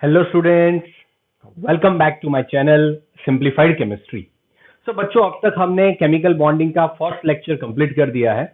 Hello students, welcome back to my channel simplified chemistry. So बच्चों, अब तक हमने केमिकल बॉन्डिंग का फर्स्ट लेक्चर कंप्लीट कर दिया है।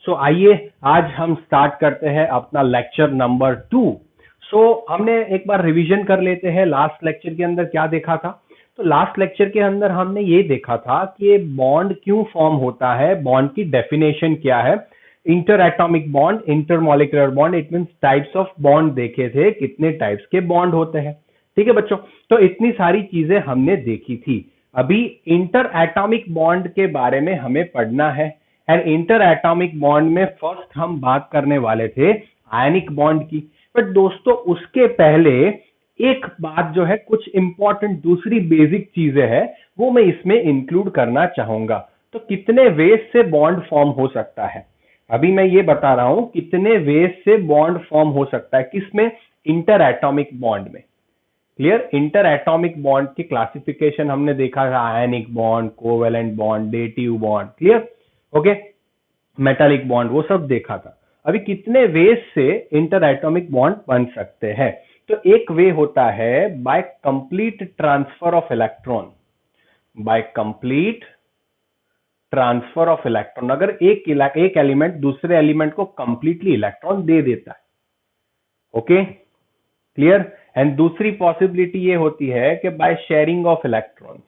सो आइए आज हम स्टार्ट करते हैं अपना लेक्चर नंबर 2। सो हमने एक बार रिवीजन कर लेते हैं लास्ट लेक्चर के अंदर क्या देखा था। तो लास्ट लेक्चर के अंदर हमने ये देखा था कि बॉन्ड क्यों फॉर्म होता है, बॉन्ड की डेफिनेशन क्या है, inter atomic bond, inter molecular bond, it means types of bond देखे थे, कितने टाइप्स के बॉन्ड होते हैं। ठीक है बच्चों, तो इतनी सारी चीजें हमने देखी थी। अभी इंटर एटॉमिक बॉन्ड के बारे में हमें पढ़ना है। एंड इंटर एटॉमिक बॉन्ड में फर्स्ट हम बात करने वाले थे आयनिक बॉन्ड की। बट दोस्तों, उसके पहले एक बात जो है, कुछ इंपॉर्टेंट दूसरी बेसिक चीजें हैं, वो मैं इसमें इंक्लूड करना चाहूंगा। तो कितने वेज से बॉन्ड फॉर्म हो सकता है, अभी मैं ये बता रहा हूं कितने वेज से बॉन्ड फॉर्म हो सकता है, किसमें, इंटर एटॉमिक बॉन्ड में। क्लियर, इंटर एटॉमिक बॉन्ड की क्लासिफिकेशन हमने देखा था, ionic bond, covalent bond, dative bond, clear, okay, metallic bond, वो सब देखा था। अभी कितने वेज से इंटर एटॉमिक बॉन्ड बन सकते हैं। तो एक वे होता है by complete transfer of electron, by complete transfer of electron. अगर एक एलिमेंट दूसरे एलिमेंट को कंप्लीटली इलेक्ट्रॉन दे देता है, ओके, क्लियर। एंड दूसरी पॉसिबिलिटी ये होती है कि बाय शेयरिंग ऑफ इलेक्ट्रॉन्स,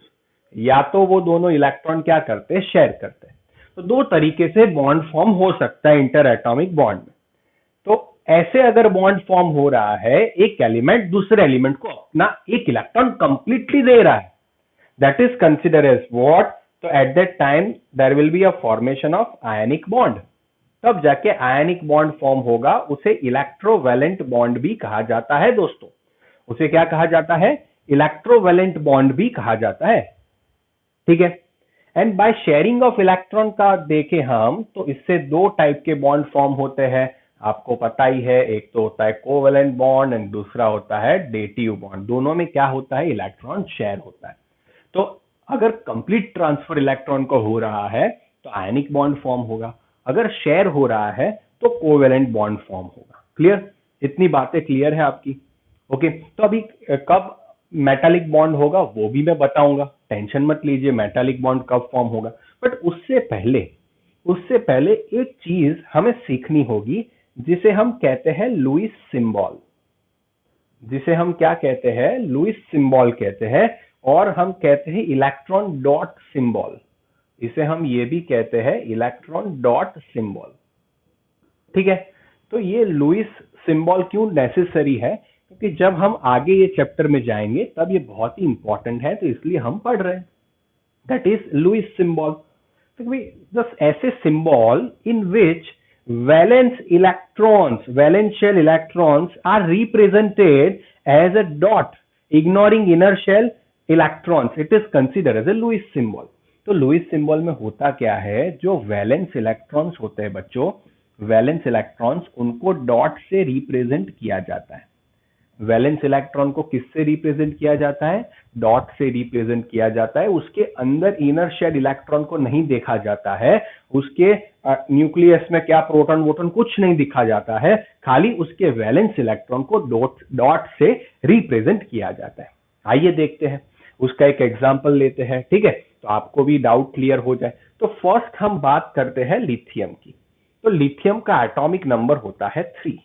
या तो वो दोनों इलेक्ट्रॉन क्या करते हैं, शेयर करते हैं। तो दो तरीके से बॉन्ड फॉर्म हो सकता है इंटर एटॉमिक बॉन्ड में। तो ऐसे अगर बॉन्ड फॉर्म हो रहा है, एक एलिमेंट दूसरे एलिमेंट को अपना एक इलेक्ट्रॉन कंप्लीटली दे रहा है, that is consider as what, तो at that time there will be a formation of ionic bond. तब जाके आयनिक बॉन्ड फॉर्म होगा, उसे इलेक्ट्रोवैलेंट बॉन्ड भी कहा जाता है दोस्तों। उसे क्या कहा जाता है, इलेक्ट्रोवैलेंट बॉन्ड भी कहा जाता है। ठीक है। And by sharing of electron का देखें हम, तो इससे दो टाइप के बॉन्ड फॉर्म होते हैं, आपको पता ही है। एक तो होता है कोवेलेंट बॉन्ड एंड दूसरा होता है डेटिव बॉन्ड। दोनों में क्या होता है, इलेक्ट्रॉन शेयर होता है। तो अगर कंप्लीट ट्रांसफर इलेक्ट्रॉन को हो रहा है तो आयनिक बॉन्ड फॉर्म होगा, अगर शेयर हो रहा है तो कोवेलेंट बॉन्ड फॉर्म होगा। क्लियर, इतनी बातें क्लियर है आपकी। ओके, तो अभी कब मेटालिक बॉन्ड होगा वो भी मैं बताऊंगा, टेंशन मत लीजिए, मेटालिक बॉन्ड कब फॉर्म होगा। बट उससे पहले एक चीज हमें सीखनी होगी, जिसे हम कहते हैं लुईस सिंबल, जिसे हम क्या कहते हैं, लुईस सिंबल कहते हैं। और हम कहते हैं इलेक्ट्रॉन डॉट सिंबल, इसे हम ये भी कहते हैं इलेक्ट्रॉन डॉट सिंबल। ठीक है। तो ये लुईस सिंबल क्यों नेसेसरी है, क्योंकि जब हम आगे ये चैप्टर में जाएंगे तब ये बहुत ही इंपॉर्टेंट है, तो इसलिए हम पढ़ रहे हैं। That is Lewis symbol. Just ऐसे symbol in which valence electrons are represented as a dot ignoring inner shell electrons, it is considered as a Lewis symbol। तो लुईस सिंबल में होता क्या है, जो वैलेंस इलेक्ट्रॉन्स होते हैं बच्चों, वैलेंस इलेक्ट्रॉन्स, उनको डॉट से रिप्रेजेंट किया जाता है। वैलेंस इलेक्ट्रॉन को किससे रिप्रेजेंट किया जाता है, डॉट से रिप्रेजेंट किया जाता है। उसके अंदर इनर शेल इलेक्ट्रॉन को नहीं देखा जाता है, उसके न्यूक्लियस में क्या प्रोटॉन वोटॉन कुछ नहीं दिखा जाता है, खाली उसके वैलेंस इलेक्ट्रॉन को डॉट से रिप्रेजेंट किया जाता है। आइए देखते हैं, उसका एक एग्जांपल लेते हैं। ठीक है, तो आपको भी डाउट क्लियर हो जाए। तो फर्स्ट हम बात करते हैं लिथियम की। तो लिथियम का एटॉमिक नंबर होता है 3।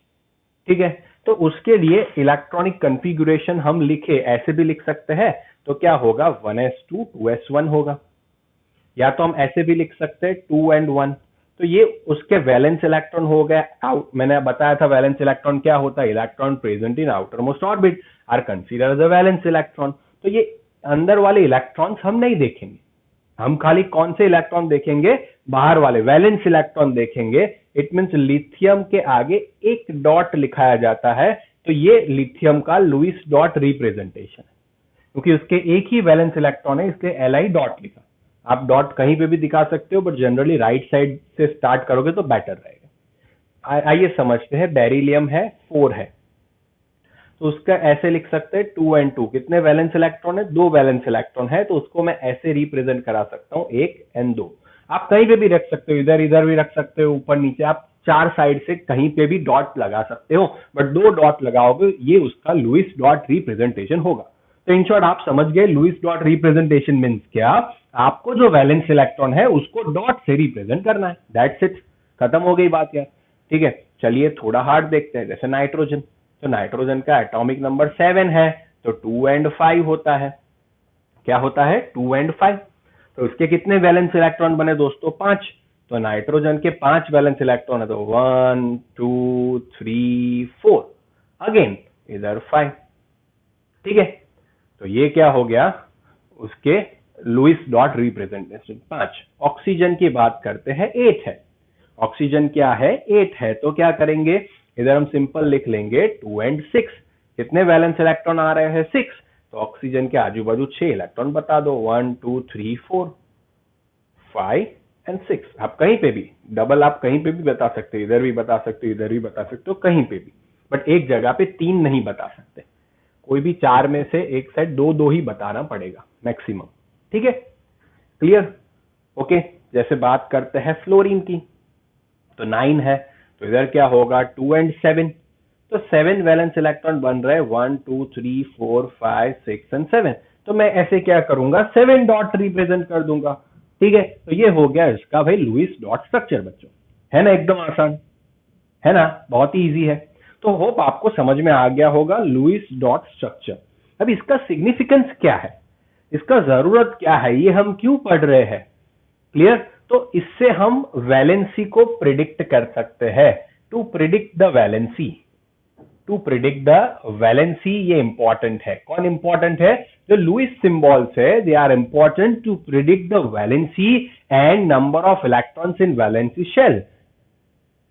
ठीक है, तो उसके लिए इलेक्ट्रॉनिक कॉन्फ़िगरेशन हम लिखे, ऐसे भी लिख सकते हैं। तो क्या होगा, 1s2 2s1 होगा, या तो हम ऐसे भी लिख सकते हैं 2 and 1। तो ये उसके वैलेंस इलेक्ट्रॉन हो गए आउट। मैंने बताया था वैलेंस इलेक्ट्रॉन क्या होता है, electron present in outermost orbit are considered as a valence electron. तो ये अंदर वाले इलेक्ट्रॉन्स हम नहीं देखेंगे, हम खाली कौन से इलेक्ट्रॉन देखेंगे, बाहर वाले वैलेंस इलेक्ट्रॉन देखेंगे। इट मींस लिथियम के आगे एक डॉट लिखाया जाता है, तो ये लिथियम का लुईस डॉट रिप्रेजेंटेशन है, क्योंकि उसके एक ही वैलेंस इलेक्ट्रॉन है, इसलिए Li डॉट लिखा। आप डॉट कहीं पे भी दिखा सकते हो, बट जनरली राइट साइड से स्टार्ट करोगे तो बेटर रहेगा। आइए समझते हैं, बेरिलियम है 4 है, तो उसका ऐसे लिख सकते हैं 2 and 2। कितने वैलेंस इलेक्ट्रॉन है, 2 वैलेंस इलेक्ट्रॉन है, तो उसको मैं ऐसे रिप्रेजेंट करा सकता हूं 1 and 2। आप कहीं पे भी रख सकते हो, इधर इधर भी रख सकते हो, ऊपर नीचे, आप चार साइड से कहीं पे भी डॉट लगा सकते हो, बट दो डॉट लगाओगे ये उसका लुईस डॉट रिप्रेजेंटेशन होगा। तो इन शॉर्ट आप समझ गए लुईस डॉट रिप्रेजेंटेशन मीन्स क्या, आपको जो वैलेंस इलेक्ट्रॉन है उसको डॉट से रिप्रेजेंट करना है, दैट्स इट, खत्म हो गई बात यार। ठीक है, चलिए थोड़ा हार्ड देखते हैं, जैसे नाइट्रोजन। तो नाइट्रोजन का एटॉमिक नंबर 7 है, तो 2 and 5 होता है। क्या होता है? 2 and 5। तो उसके कितने वैलेंस इलेक्ट्रॉन बने दोस्तों? 5। तो नाइट्रोजन के 5 वैलेंस इलेक्ट्रॉन है, तो 1 2 3 4, अगेन इधर 5। ठीक है, तो ये क्या हो गया उसके लुईस डॉट रिप्रेजेंटेशन 5। ऑक्सीजन की बात करते हैं, 8 है। ऑक्सीजन क्या है? 8 है। तो क्या करेंगे, इधर हम सिंपल लिख लेंगे 2 and 6। कितने वैलेंस इलेक्ट्रॉन आ रहे हैं? 6। तो ऑक्सीजन के आजू बाजू 6 इलेक्ट्रॉन बता दो, 1 2 3 4 5 and 6। आप कहीं पे भी डबल, आप कहीं पे भी बता सकते हो, इधर भी बता सकते हो, इधर भी बता सकते हो, कहीं पे भी, बट एक जगह पे 3 नहीं बता सकते। कोई भी 4 में से एक साइड 2 2 ही बताना पड़ेगा मैक्सिमम। ठीक है, क्लियर? ओके, जैसे बात करते हैं फ्लोरीन की, तो 9 है। तो इधर क्या होगा? 2 and 7। तो 7 वैलेंस इलेक्ट्रॉन बन रहे हैं, 1 2 3 4 5 6 and 7। तो मैं ऐसे क्या करूंगा, 7 डॉट रिप्रेजेंट कर दूंगा। ठीक है, तो ये हो गया इसका भाई लुईस डॉट स्ट्रक्चर बच्चों, है ना? एकदम आसान है ना, बहुत ही इजी है। तो होप आपको समझ में आ गया होगा लुईस डॉट स्ट्रक्चर। अब इसका सिग्निफिकेंस क्या है, इसका जरूरत क्या है, ये हम क्यों पढ़ रहे हैं? क्लियर? तो इससे हम वैलेंसी को प्रिडिक्ट कर सकते हैं। To predict the valency, to predict the valency, ये इंपॉर्टेंट है। कौन इंपॉर्टेंट है? जो लुईस सिंबल्स है, they are important to predict the valency and number of electrons in valency shell,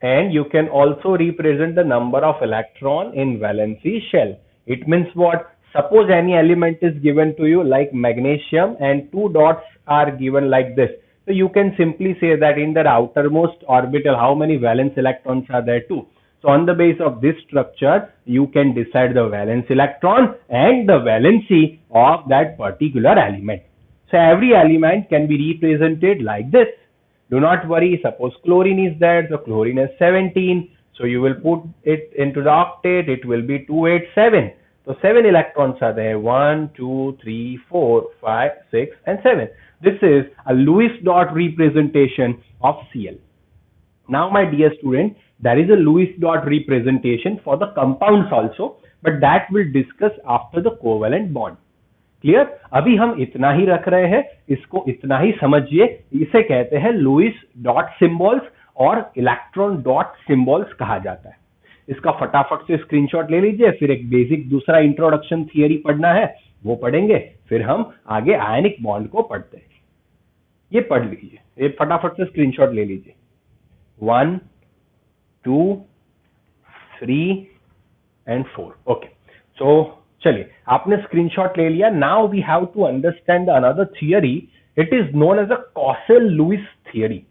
and you can also represent the number of electron in valency shell. It means what? Suppose any element is given to you like magnesium and 2 dots are given like this. So you can simply say that in the outermost orbital how many valence electrons are there too. So on the base of this structure you can decide the valence electron and the valency of that particular element. So every element can be represented like this. Do not worry, suppose chlorine is there, so chlorine is 17, so you will put it into the octet, it will be 287. So 7 electrons are there, 1 2 3 4 5 6 and 7. This is a Lewis dot representation of Cl. Now my dear student, there is a Lewis dot representation for the compounds also, but that will discuss after the covalent bond. Clear? अभी हम इतना ही रख रहे हैं, इसको इतना ही समझिए। इसे कहते हैं लुईस डॉट सिंबल्स और इलेक्ट्रॉन डॉट सिंबल्स कहा जाता है। इसका फटाफट से स्क्रीनशॉट ले लीजिए, फिर एक बेसिक दूसरा इंट्रोडक्शन थियरी पढ़ना है वो पढ़ेंगे, फिर हम आगे आयनिक बॉन्ड को पढ़ते हैं। ये पढ़ लीजिए, ये फटाफट से स्क्रीनशॉट ले लीजिए। 1 2 3 and 4। ओके, सो चलिए आपने स्क्रीनशॉट ले लिया। Now we have to understand another theory, it is known as a Kossel Lewis theory.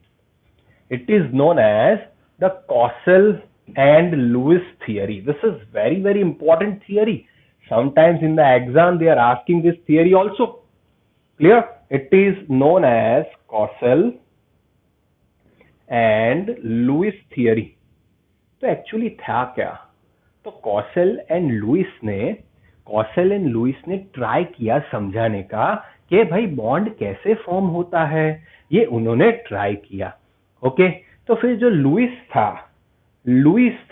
It is known as the Kossel and Lewis theory. This is very important theory. Sometimes in the exam they are asking this theory also. Clear? It is known as Cauchy and Lewis theory. तो actually था क्या? तो कॉसेल and Lewis ने try किया समझाने का कि भाई बॉन्ड कैसे फॉर्म होता है, ये उन्होंने ट्राई किया। ओके, तो फिर जो लुईस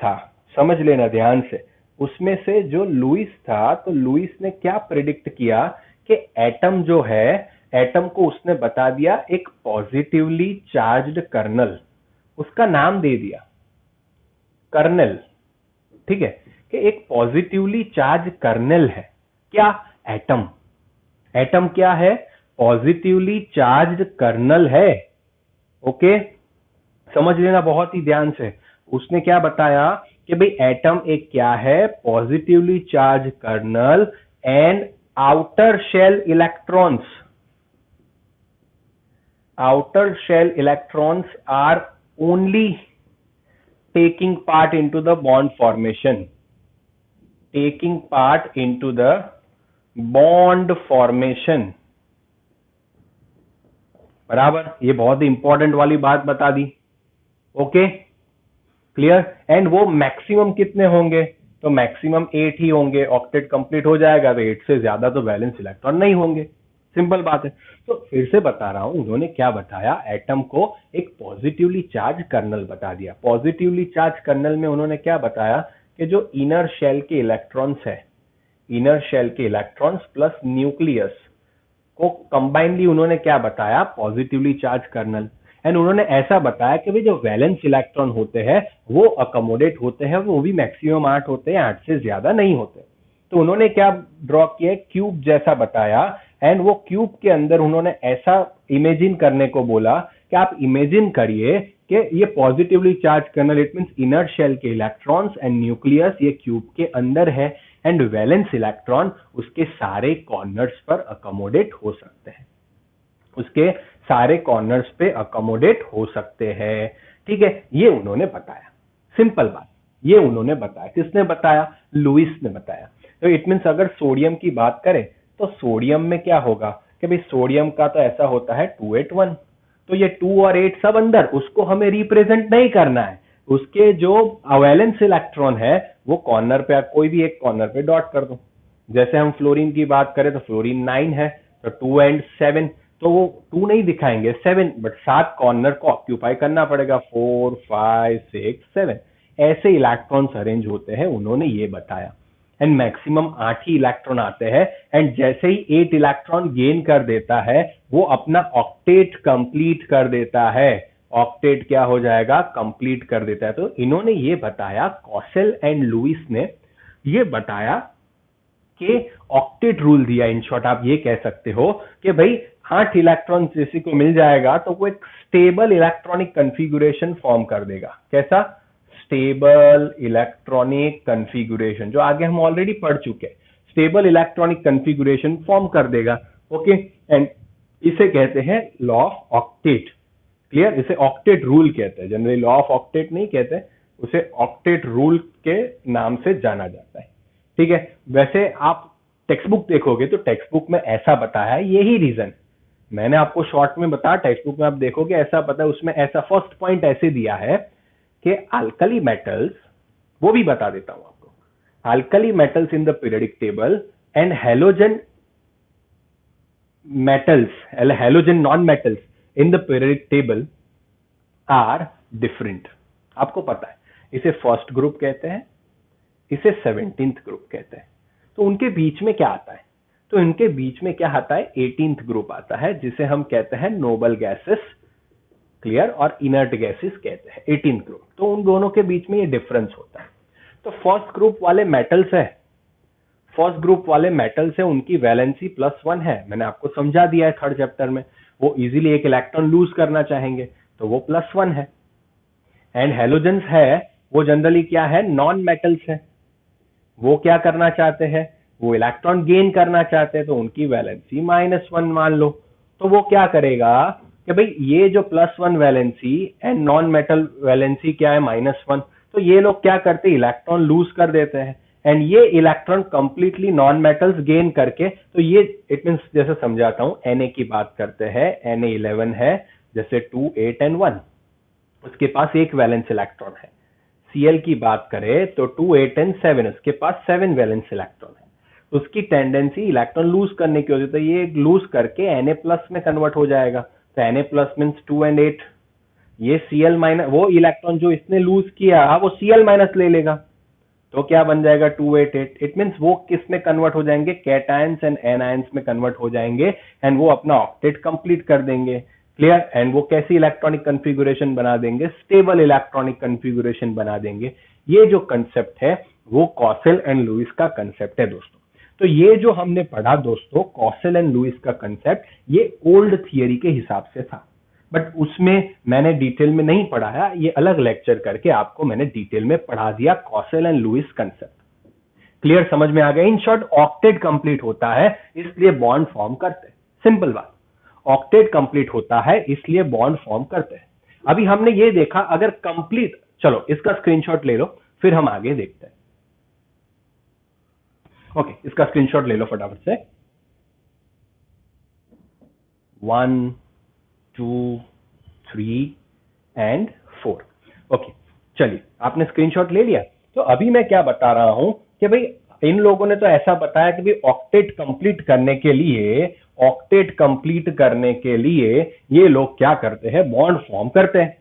था, समझ लेना ध्यान से, उसमें से जो लुईस था, तो लुईस ने क्या प्रिडिक्ट किया कि एटम जो है, एटम को उसने बता दिया एक पॉजिटिवली चार्ज्ड कर्नल, उसका नाम दे दिया कर्नल। ठीक है, कि एक पॉजिटिवली चार्ज कर्नल है क्या? एटम क्या है? पॉजिटिवली चार्ज्ड कर्नल है। ओके, समझ लेना बहुत ही ध्यान से। उसने क्या बताया कि भाई एटम एक क्या है? Positively charge kernel and outer shell electrons are only taking part into the bond formation, बराबर? ये बहुत ही इंपॉर्टेंट वाली बात बता दी। Okay, clear. एंड वो मैक्सिमम कितने होंगे, तो मैक्सिमम 8 ही होंगे, ऑक्टेट कंप्लीट हो जाएगा तो 8 से ज्यादा तो वैलेंस इलेक्ट्रॉन नहीं होंगे, सिंपल बात है। तो फिर से बता रहा हूं, उन्होंने क्या बताया, एटम को एक पॉजिटिवली चार्ज कर्नल बता दिया। पॉजिटिवली चार्ज कर्नल में उन्होंने क्या बताया कि जो इनर शेल के इलेक्ट्रॉन्स है, इनर शेल के इलेक्ट्रॉन्स प्लस न्यूक्लियस को कंबाइनली उन्होंने क्या बताया, पॉजिटिवली चार्ज कर्नल। एंड उन्होंने ऐसा बताया कि भाई जो वैलेंस इलेक्ट्रॉन होते हैं वो अकोमोडेट होते हैं, वो भी मैक्सिमम 8 होते हैं, 8 से ज्यादा नहीं होते। तो उन्होंने क्या ड्रॉ किया, क्यूब जैसा बताया। एंड वो क्यूब के अंदर उन्होंने ऐसा इमेजिन करने को बोला कि आप इमेजिन करिए कि ये positively charge kernel, it means inner shell के इलेक्ट्रॉन्स एंड न्यूक्लियस ये क्यूब के अंदर है, एंड वैलेंस इलेक्ट्रॉन उसके सारे कॉर्नर्स पर अकोमोडेट हो सकते हैं, उसके सारे कॉर्नर्स पे अकोमोडेट हो सकते हैं। ठीक है, ये उन्होंने बताया, सिंपल बात, ये उन्होंने बताया। किसने बताया, लुईस ने बताया। तो इट मींस अगर सोडियम की बात करें तो सोडियम में क्या होगा कि भाई सोडियम का तो ऐसा होता है 281, तो ये 2 और 8 सब अंदर, उसको हमें रिप्रेजेंट नहीं करना है, उसके जो वैलेंस इलेक्ट्रॉन है वो कॉर्नर पे, कोई भी एक कॉर्नर पे डॉट कर दो। जैसे हम फ्लोरीन की बात करें तो फ्लोरीन 9 है, तो 2 एंड 7, तो वो 2 नहीं दिखाएंगे 7, बट 7 कॉर्नर को ऑक्यूपाई करना पड़ेगा, 4 5 6 7 ऐसे इलेक्ट्रॉन्स अरेंज होते हैं, उन्होंने ये बताया। एंड मैक्सिमम 8 ही इलेक्ट्रॉन आते हैं, एंड जैसे ही 8 इलेक्ट्रॉन गेन कर देता है वो अपना ऑक्टेट कंप्लीट कर देता है, ऑक्टेट क्या हो जाएगा, कंप्लीट कर देता है। तो इन्होंने ये बताया, कॉसेल एंड लुईस ने ये बताया कि ऑक्टेट रूल दिया। इन शॉर्ट आप ये कह सकते हो कि भाई 8 इलेक्ट्रॉन किसी को मिल जाएगा तो वो एक स्टेबल इलेक्ट्रॉनिक कन्फिगुरेशन फॉर्म कर देगा। कैसा, स्टेबल इलेक्ट्रॉनिक कन्फिगुरेशन, जो आगे हम ऑलरेडी पढ़ चुके हैं, स्टेबल इलेक्ट्रॉनिक कन्फिगुरेशन फॉर्म कर देगा। ओके, एंड इसे कहते हैं लॉ ऑफ ऑक्टेट। क्लियर, इसे ऑक्टेट रूल कहते हैं, जनरली लॉ ऑफ ऑक्टेट नहीं कहते, उसे ऑक्टेट रूल के नाम से जाना जाता है। ठीक है, वैसे आप टेक्स्ट बुक देखोगे तो टेक्स्ट बुक में ऐसा बताया है, यही रीजन मैंने आपको शॉर्ट में बताया, टेक्स्ट बुक में आप देखोगे ऐसा पता है, उसमें ऐसा फर्स्ट पॉइंट ऐसे दिया है कि अल्कली मेटल्स, वो भी बता देता हूं आपको, alkali metals in the periodic table and halogen metals, halogen non-metals in the periodic table are different। आपको पता है, इसे फर्स्ट ग्रुप कहते हैं, इसे 17th ग्रुप कहते हैं। तो उनके बीच में क्या आता है, तो इनके बीच में क्या आता है, 18th ग्रुप आता है, जिसे हम कहते हैं नोबल गैसेस, क्लियर, और इनर्ट गैसेस कहते हैं 18th ग्रुप। तो उन दोनों के बीच में ये डिफरेंस होता है। तो फर्स्ट ग्रुप वाले मेटल्स है, फर्स्ट ग्रुप वाले मेटल से उनकी वैलेंसी +1 है, मैंने आपको समझा दिया है थर्ड चैप्टर में। वो इजीली एक इलेक्ट्रॉन लूज करना चाहेंगे तो वो +1 है। एंड हेलोजेंस है, वो जनरली क्या है, नॉन मेटल्स है, वो क्या करना चाहते हैं, वो इलेक्ट्रॉन गेन करना चाहते हैं, तो उनकी वैलेंसी -1 मान लो। तो वो क्या करेगा कि भाई ये जो +1 valency and non metal valency क्या है, -1, तो ये लोग क्या करते हैं, इलेक्ट्रॉन लूज कर देते हैं, एंड ये electron completely non metals gain करके, तो ये इट मींस जैसे समझाता हूं, Na की बात करते हैं, Na11 है, जैसे 2 8 एंड 1, उसके पास एक वैलेंस इलेक्ट्रॉन है। Cl की बात करें तो 2 8 एंड 7, उसके पास 7 वैलेंस इलेक्ट्रॉन है, तो उसकी टेंडेंसी इलेक्ट्रॉन लूज करने की होती है, तो ये लूज करके Na+ में कन्वर्ट हो जाएगा। तो Na+ मींस 2 एंड 8, ये Cl-, वो इलेक्ट्रॉन जो इसने लूज किया वो Cl- ले लेगा, तो क्या बन जाएगा 288। इट मींस वो किस में कन्वर्ट हो जाएंगे, कैटायंस एंड एनायंस में कन्वर्ट हो जाएंगे, एंड वो अपना ऑक्टेट कंप्लीट कर देंगे। क्लियर, एंड वो कैसी इलेक्ट्रॉनिक कन्फिगुरेशन बना देंगे, स्टेबल इलेक्ट्रॉनिक कन्फिगुरेशन बना देंगे। ये जो कंसेप्ट है वो कॉसेल एंड लुईस का कंसेप्ट है दोस्तों। तो ये जो हमने पढ़ा दोस्तों, कॉसेल एंड लुईस का कंसेप्ट, ये ओल्ड थियरी के हिसाब से था, बट उसमें मैंने डिटेल में नहीं पढ़ाया, ये अलग लेक्चर करके आपको मैंने डिटेल में पढ़ा दिया कॉसेल एंड लुईस कंसेप्ट। क्लियर, समझ में आ गया। इन शॉर्ट, ऑक्टेट कंप्लीट होता है इसलिए बॉन्ड फॉर्म करते हैं, सिंपल बात, ऑक्टेट कंप्लीट होता है इसलिए बॉन्ड फॉर्म करते हैं। अभी हमने ये देखा, अगर कंप्लीट, चलो इसका स्क्रीनशॉट ले लो फिर हम आगे देखते हैं। ओके, इसका स्क्रीनशॉट ले लो फटाफट से। 1 2 3 and 4। ओके, चलिए, आपने स्क्रीनशॉट ले लिया। तो अभी मैं क्या बता रहा हूं कि भाई इन लोगों ने तो ऐसा बताया कि भाई ऑक्टेट कंप्लीट करने के लिए ये लोग क्या करते हैं, बॉन्ड फॉर्म करते हैं।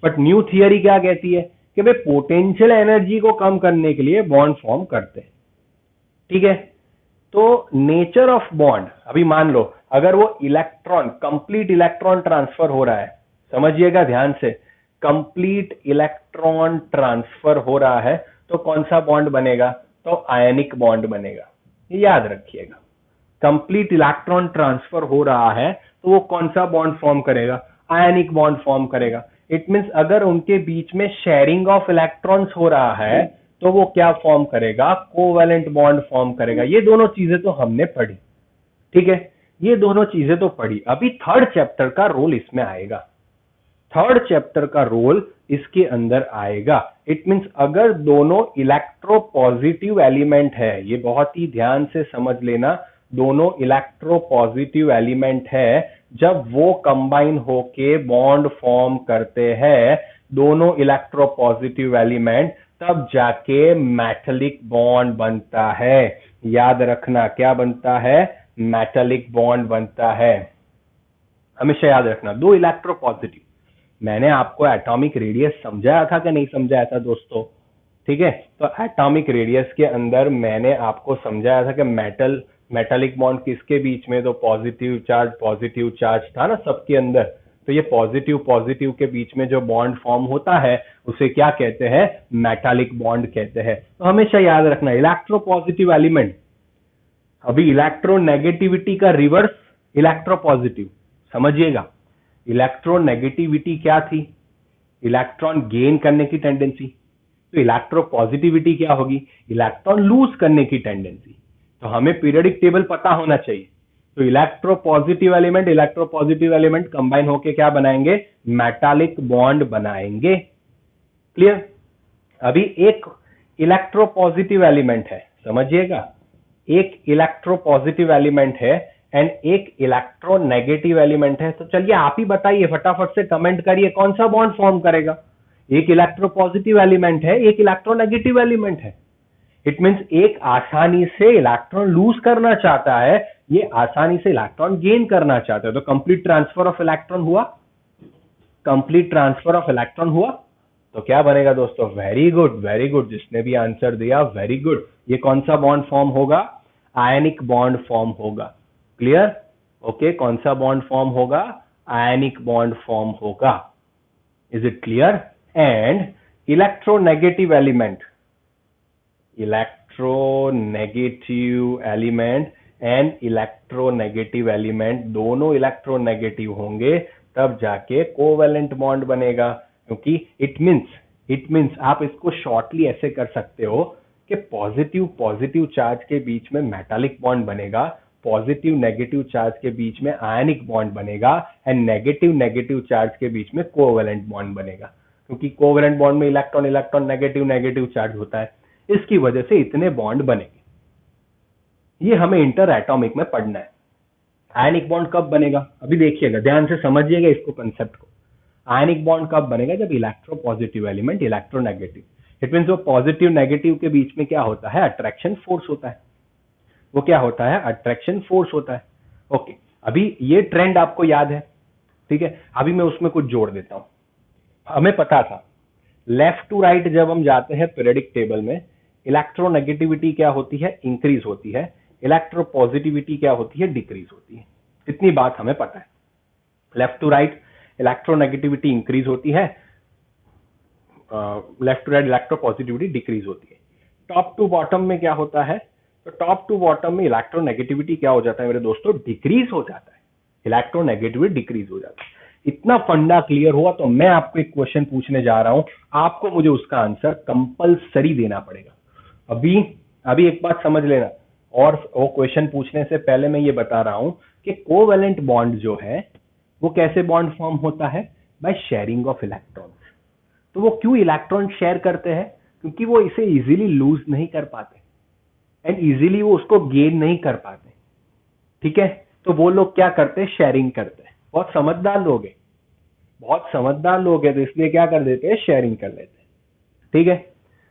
बट न्यू थियरी क्या कहती है कि भाई पोटेंशियल एनर्जी को कम करने के लिए बॉन्ड फॉर्म करते हैं। ठीक है, तो नेचर ऑफ बॉन्ड, अभी मान लो अगर वो इलेक्ट्रॉन, कंप्लीट इलेक्ट्रॉन ट्रांसफर हो रहा है, समझिएगा ध्यान से, कंप्लीट इलेक्ट्रॉन ट्रांसफर हो रहा है तो कौन सा बॉन्ड बनेगा, तो आयनिक बॉन्ड बनेगा। ये याद रखिएगा, कंप्लीट इलेक्ट्रॉन ट्रांसफर हो रहा है तो वो कौन सा बॉन्ड फॉर्म करेगा, आयनिक बॉन्ड फॉर्म करेगा। इट मींस अगर उनके बीच में शेयरिंग ऑफ इलेक्ट्रॉन्स हो रहा है तो वो क्या फॉर्म करेगा, कोवेलेंट बॉन्ड फॉर्म करेगा। ये दोनों चीजें तो हमने पढ़ी, ठीक है, ये दोनों चीजें तो पढ़ी। अभी थर्ड चैप्टर का रोल इसमें आएगा, थर्ड चैप्टर का रोल इसके अंदर आएगा। इट मींस अगर दोनों इलेक्ट्रोपॉजिटिव एलिमेंट है, ये बहुत ही ध्यान से समझ लेना, दोनों इलेक्ट्रोपॉजिटिव एलिमेंट है, जब वो कंबाइन होके बॉन्ड फॉर्म करते हैं, दोनों इलेक्ट्रोपॉजिटिव एलिमेंट, तब जाके मेटालिक बॉन्ड बनता है। याद रखना, क्या बनता है, मेटालिक बॉन्ड बनता है। हमेशा याद रखना, दो इलेक्ट्रोपॉजिटिव, मैंने आपको एटॉमिक रेडियस समझाया था कि नहीं समझाया था दोस्तों, ठीक है, तो एटॉमिक रेडियस के अंदर मैंने आपको समझाया था कि मेटालिक बॉन्ड किसके बीच में, तो पॉजिटिव चार्ज था ना सबके अंदर। तो ये पॉजिटिव के बीच में जो बॉन्ड फॉर्म होता है उसे क्या कहते हैं, मेटालिक बॉन्ड कहते हैं। तो हमेशा याद रखना, इलेक्ट्रोपॉजिटिव एलिमेंट, अभी इलेक्ट्रोनेगेटिविटी का रिवर्स इलेक्ट्रोपॉजिटिव, समझिएगा। इलेक्ट्रोनेगेटिविटी क्या थी, इलेक्ट्रॉन गेन करने की टेंडेंसी, तो इलेक्ट्रोपॉजिटिविटी क्या होगी, इलेक्ट्रॉन लूज करने की टेंडेंसी। तो हमें पीरियोडिक टेबल पता होना चाहिए। तो इलेक्ट्रोपॉजिटिव एलिमेंट कंबाइन होके क्या बनाएंगे, मेटालिक बॉन्ड बनाएंगे। क्लियर। अभी एक इलेक्ट्रोपॉजिटिव एलिमेंट है, समझिएगा, एक इलेक्ट्रोपॉजिटिव एलिमेंट है एंड एक इलेक्ट्रोनेगेटिव एलिमेंट है। तो चलिए आप ही बताइए, फटाफट से कमेंट करिए, कौन सा बॉन्ड फॉर्म करेगा। एक इलेक्ट्रोपॉजिटिव एलिमेंट है, एक इलेक्ट्रोनेगेटिव एलिमेंट है। इट मींस एक आसानी से इलेक्ट्रॉन लूज करना चाहता है, ये आसानी से इलेक्ट्रॉन गेन करना चाहता है। तो कंप्लीट ट्रांसफर ऑफ इलेक्ट्रॉन हुआ, कंप्लीट ट्रांसफर ऑफ इलेक्ट्रॉन हुआ, तो क्या बनेगा दोस्तों, वेरी गुड, जिसने भी आंसर दिया वेरी गुड। ये कौन सा बॉन्ड फॉर्म होगा, आयनिक बॉन्ड फॉर्म होगा। क्लियर, ओके, कौन सा बॉन्ड फॉर्म होगा, आयनिक बॉन्ड फॉर्म होगा। Is it clear. And electronegative and electronegative element दोनों इलेक्ट्रोनेगेटिव होंगे, तब जाके कोवेलेंट बॉन्ड बनेगा। क्योंकि इट मींस आप इसको शॉर्टली ऐसे कर सकते हो कि पॉजिटिव चार्ज के बीच में मेटालिक बॉन्ड बनेगा, पॉजिटिव नेगेटिव चार्ज के बीच में आयनिक बॉन्ड बनेगा, एंड नेगेटिव चार्ज के बीच में कोवेलेंट बॉन्ड बनेगा। क्योंकि कोवेलेंट बॉन्ड में इलेक्ट्रॉन नेगेटिव चार्ज होता है, इसकी वजह से इतने बॉन्ड बनेंगे। ये हमें इंटर एटॉमिक में पढ़ना है। आयनिक बॉन्ड कब बनेगा, अभी देखिएगा, ध्यान से समझिएगा इसको, कंसेप्ट को। आयनिक बॉन्ड कब बनेगा, जब electropositive element electronegative, it means वो पॉजिटिव नेगेटिव के बीच में क्या होता है, अट्रैक्शन फोर्स होता है। वो क्या होता है, अट्रैक्शन फोर्स होता है। ओके, अभी ये ट्रेंड आपको याद है, ठीक है। अभी मैं उसमें कुछ जोड़ देता हूं। हमें पता था लेफ्ट टू राइट जब हम जाते हैं पीरियोडिक टेबल में, इलेक्ट्रोनेगेटिविटी क्या होती है, इंक्रीज होती है, इलेक्ट्रोपॉजिटिविटी क्या होती है, डिक्रीज होती है। इतनी बात हमें पता है। Left to right electronegativity increase होती है, left to right electropositivity decrease होती है। टॉप टू बॉटम में क्या होता है, तो टॉप टू बॉटम में इलेक्ट्रोनेगेटिविटी क्या हो जाता है मेरे दोस्तों, डिक्रीज हो जाता है, इलेक्ट्रोनेगेटिविटी डिक्रीज हो जाता है। इतना फंडा क्लियर हुआ तो मैं आपको एक क्वेश्चन पूछने जा रहा हूं, आपको मुझे उसका आंसर कंपलसरी देना पड़ेगा। अभी एक बात समझ लेना, और वो क्वेश्चन पूछने से पहले मैं ये बता रहा हूं कि कोवेलेंट बॉन्ड जो है वो कैसे बॉन्ड फॉर्म होता है, बाय शेयरिंग ऑफ इलेक्ट्रॉन्स। तो वो क्यों इलेक्ट्रॉन शेयर करते हैं, क्योंकि वो इसे इजीली लूज नहीं कर पाते एंड इजीली वो उसको गेन नहीं कर पाते, ठीक है। तो वो लोग क्या करते हैं, शेयरिंग करते हैं। बहुत समझदार लोग हैं, तो इसलिए क्या कर देते हैं, शेयरिंग कर लेते हैं। ठीक है,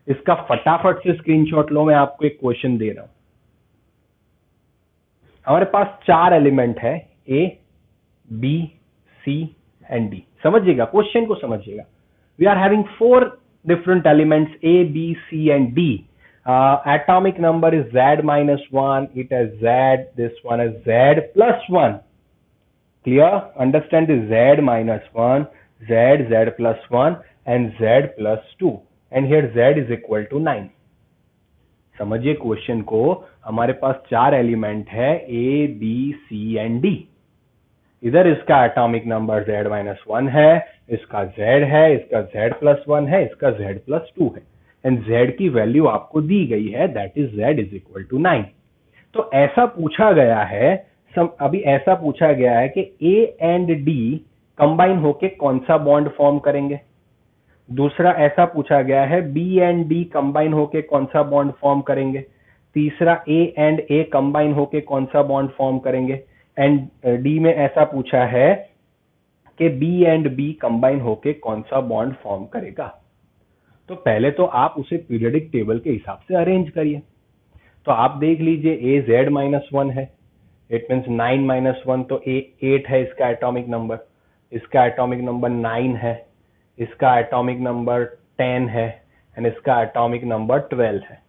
इसका फटाफट से स्क्रीनशॉट लो, मैं आपको एक क्वेश्चन दे रहा हूं। हमारे पास 4 एलिमेंट है, A B C and D. समझिएगा, क्वेश्चन को समझिएगा। We are having 4 different elements A, B, C and D. Atomic number is Z minus 1. It has Z. This one is Z plus 1. Clear? Understand this Z minus 1, Z, Z plus 1 and Z plus 2. And here Z is equal to 9. समझिए question को। हमारे पास 4 element है A, B, C and D. इधर इसका atomic number Z minus 1 है, इसका Z है, इसका Z प्लस 1 है, इसका Z प्लस 2 है, एंड Z की वैल्यू आपको दी गई है, that is Z is equal to 9। तो ऐसा पूछा गया है, अभी ऐसा पूछा गया है कि A एंड D कंबाइन होके कौन सा बॉन्ड फॉर्म करेंगे। दूसरा ऐसा पूछा गया है B एंड D कंबाइन होके कौन सा बॉन्ड फॉर्म करेंगे। तीसरा A एंड A कंबाइन होके कौन सा बॉन्ड फॉर्म करेंगे। एंड डी में ऐसा पूछा है कि बी एंड बी कंबाइन होके कौन सा बॉन्ड फॉर्म करेगा। तो पहले तो आप उसे पीरियोडिक टेबल के हिसाब से अरेंज करिए। तो आप देख लीजिए ए जेड माइनस 1 है, इट मीन्स 9 माइनस 1, तो ए 8 है इसका एटॉमिक नंबर, इसका एटॉमिक नंबर 9 है, इसका एटॉमिक नंबर 10 है एंड इसका एटॉमिक नंबर 12 है।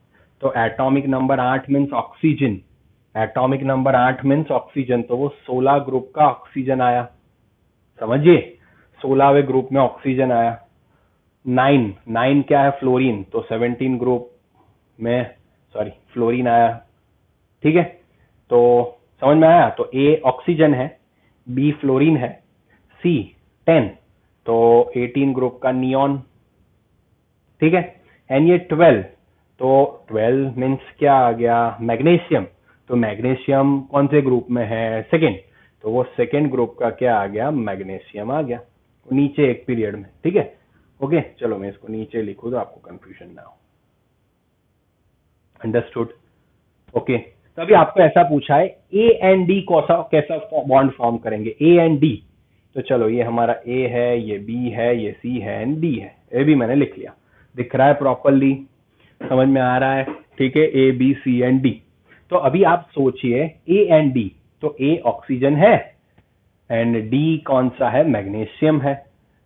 तो atomic number 8 means oxygen, atomic number 8 means oxygen, तो वो 16 ग्रुप का ऑक्सीजन आया। समझिए, 16वें ग्रुप में ऑक्सीजन आया। 9 क्या है, फ्लोरीन, तो 17 ग्रुप में फ्लोरीन आया। ठीक है, तो समझ में आया। तो ए ऑक्सीजन है, बी फ्लोरीन है, सी 10, तो 18 ग्रुप का नियॉन। ठीक है, एंड ये 12, तो 12 मीन्स क्या आ गया, मैग्नीशियम। तो मैग्नीशियम कौन से ग्रुप में है, सेकेंड, तो वो सेकेंड ग्रुप का क्या आ गया, मैग्नीशियम आ गया, नीचे एक पीरियड में। ठीक है, ओके, चलो मैं इसको नीचे लिखूं तो आपको कंफ्यूजन ना हो। अंडरस्टूड? ओके, तो अभी आपको ऐसा पूछा है ए एंड डी कैसा बॉन्ड फॉर्म करेंगे, ए एंड डी। तो चलो, ये हमारा ए है, ये बी है, ये सी है एंड डी है। ये भी मैंने लिख लिया, दिख रहा है प्रॉपरली, समझ में आ रहा है। ठीक है, A B C and D. तो अभी आप सोचिए ए एंड डी, तो ए ऑक्सीजन है एंड डी कौन सा है, मैग्नीशियम है।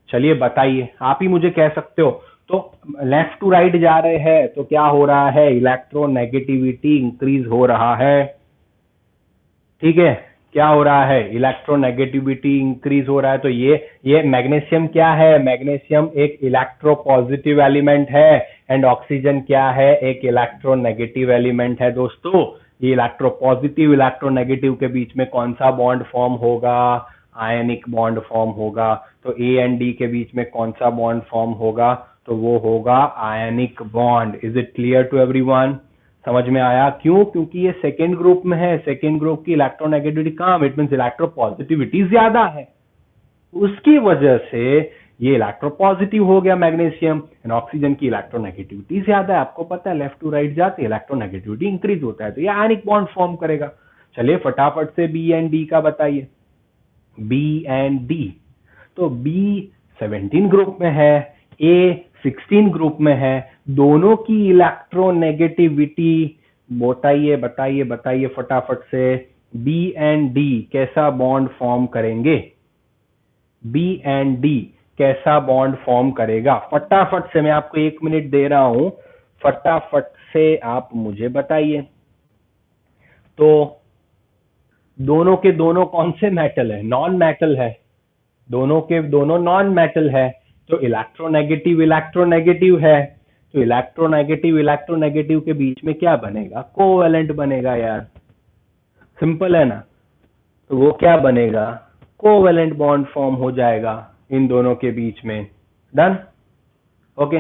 चलिए बताइए, आप ही मुझे कह सकते हो। तो लेफ्ट टू राइट जा रहे हैं तो क्या हो रहा है, इलेक्ट्रोनेगेटिविटी इंक्रीज हो रहा है। ठीक है, क्या हो रहा है, इलेक्ट्रोनेगेटिविटी इंक्रीज हो रहा है। तो ये मैग्नीशियम क्या है, मैग्नीशियम एक इलेक्ट्रोपॉजिटिव एलिमेंट है एंड ऑक्सीजन क्या है, एक इलेक्ट्रोनेगेटिव एलिमेंट है। दोस्तों, ये इलेक्ट्रोपॉजिटिव इलेक्ट्रोनेगेटिव के बीच में कौन सा बॉन्ड फॉर्म होगा, आयनिक बॉन्ड फॉर्म होगा। तो ए एंड डी के बीच में कौन सा बॉन्ड फॉर्म होगा, तो वो होगा ionic bond. Is it clear to everyone? समझ में आया? क्यों? क्योंकि ये सेकेंड ग्रुप में है, सेकेंड ग्रुप की electronegativity come, it means electropositivity ज्यादा है, उसकी वजह से ये इलेक्ट्रोपॉजिटिव हो गया मैग्नीशियम, एंड ऑक्सीजन की इलेक्ट्रोनेगेटिविटी ज्यादा है। आपको पता है लेफ्ट टू राइट जाते इलेक्ट्रोनेगेटिविटी इंक्रीज होता है, तो ये आयनिक बॉन्ड फॉर्म करेगा। चलिए फटाफट से बी एंड डी का बताइए। बी एंड डी, तो बी 17 ग्रुप में है, ए 16 ग्रुप में है, दोनों की इलेक्ट्रोनेगेटिविटी बताइए बताइए बताइए फटाफट से। बी एंड डी कैसा बॉन्ड फॉर्म करेंगे, बी एंड डी कैसा बॉन्ड फॉर्म करेगा, फटाफट से, मैं आपको 1 मिनट दे रहा हूं, फटाफट से आप मुझे बताइए। तो दोनों के दोनों कौन से मेटल है, नॉन मेटल है, दोनों के दोनों नॉन मेटल है, तो इलेक्ट्रोनेगेटिव इलेक्ट्रोनेगेटिव है, तो इलेक्ट्रोनेगेटिव इलेक्ट्रोनेगेटिव के बीच में क्या बनेगा, कोवेलेंट बनेगा यार, सिंपल है ना। तो वो क्या बनेगा, कोवेलेंट बॉन्ड फॉर्म हो जाएगा इन दोनों के बीच में। डन? ओके,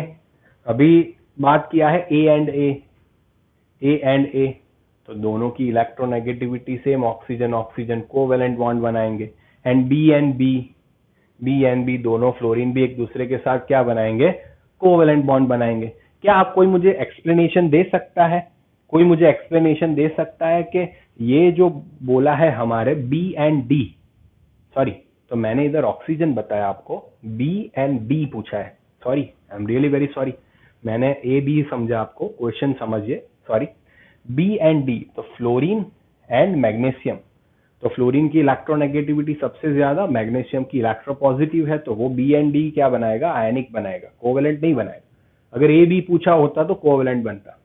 अभी बात किया है ए एंड ए, तो दोनों की electronegativity same, oxygen oxygen covalent bond बनाएंगे। एंड बी एंड बी दोनों फ्लोरीन भी एक दूसरे के साथ क्या बनाएंगे, कोवेलेंट बॉन्ड बनाएंगे। क्या आप कोई मुझे एक्सप्लेनेशन दे सकता है, कोई मुझे एक्सप्लेनेशन दे सकता है कि ये जो बोला है हमारे बी एंड डी, सॉरी, तो मैंने इधर ऑक्सीजन बताया आपको, बी एंड डी पूछा है, sorry, I am really very sorry. मैंने ए बी समझा, आपको क्वेश्चन समझिए, सॉरी, बी एंड डी, तो फ्लोरीन एंड मैग्नीशियम, तो फ्लोरीन की इलेक्ट्रोनेगेटिविटी सबसे ज्यादा, मैग्नीशियम की इलेक्ट्रोपॉजिटिव है, तो वो बी एंड डी क्या बनाएगा, आयनिक बनाएगा, कोवेलेंट नहीं बनाएगा। अगर ए बी पूछा होता तो कोवेलेंट बनता,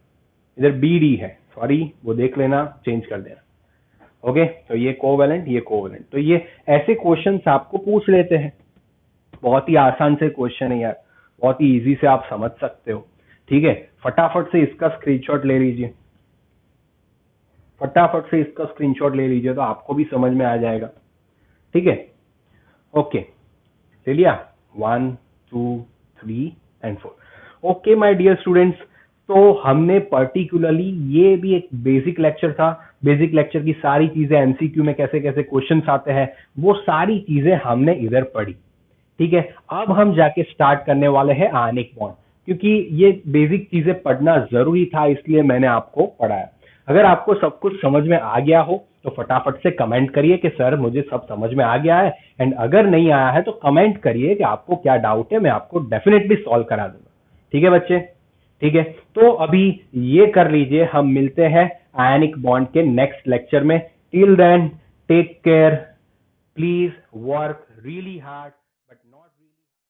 इधर बी डी है, सॉरी वो देख लेना, चेंज कर देना। ओके, तो ये कोवेलेंट, ये कोवेलेंट, तो ये ऐसे क्वेश्चंस आपको पूछ लेते हैं, बहुत ही आसान से क्वेश्चन है यार, बहुत ही इजी से आप समझ सकते हो। ठीक है, फटाफट से इसका स्क्रीनशॉट ले लीजिए, फटाफट से इसका स्क्रीनशॉट ले लीजिए, तो आपको भी समझ में आ जाएगा। ठीक है, ओके, ले लिया, 1 2 3 and 4। Okay my dear students, तो हमने पर्टिकुलरली, ये भी एक बेसिक लेक्चर था, बेसिक लेक्चर की सारी चीजें, एमसीक्यू में कैसे कैसे क्वेश्चंस आते हैं, वो सारी चीजें हमने इधर पढ़ी। ठीक है, अब हम जाके स्टार्ट करने वाले हैं आयनिक बॉन्ड, क्योंकि ये बेसिक चीजें पढ़ना जरूरी था, इसलिए मैंने आपको पढ़ाया। अगर आपको सब कुछ समझ में आ गया हो तो फटाफट से कमेंट करिए कि सर मुझे सब समझ में आ गया है, एंड अगर नहीं आया है तो कमेंट करिए कि आपको क्या डाउट है, मैं आपको डेफिनेटली सॉल्व करा दूंगा। ठीक है बच्चे, ठीक है, तो अभी ये कर लीजिए, हम मिलते हैं आयनिक बॉन्ड के नेक्स्ट लेक्चर में। Till then take care, please work really hard.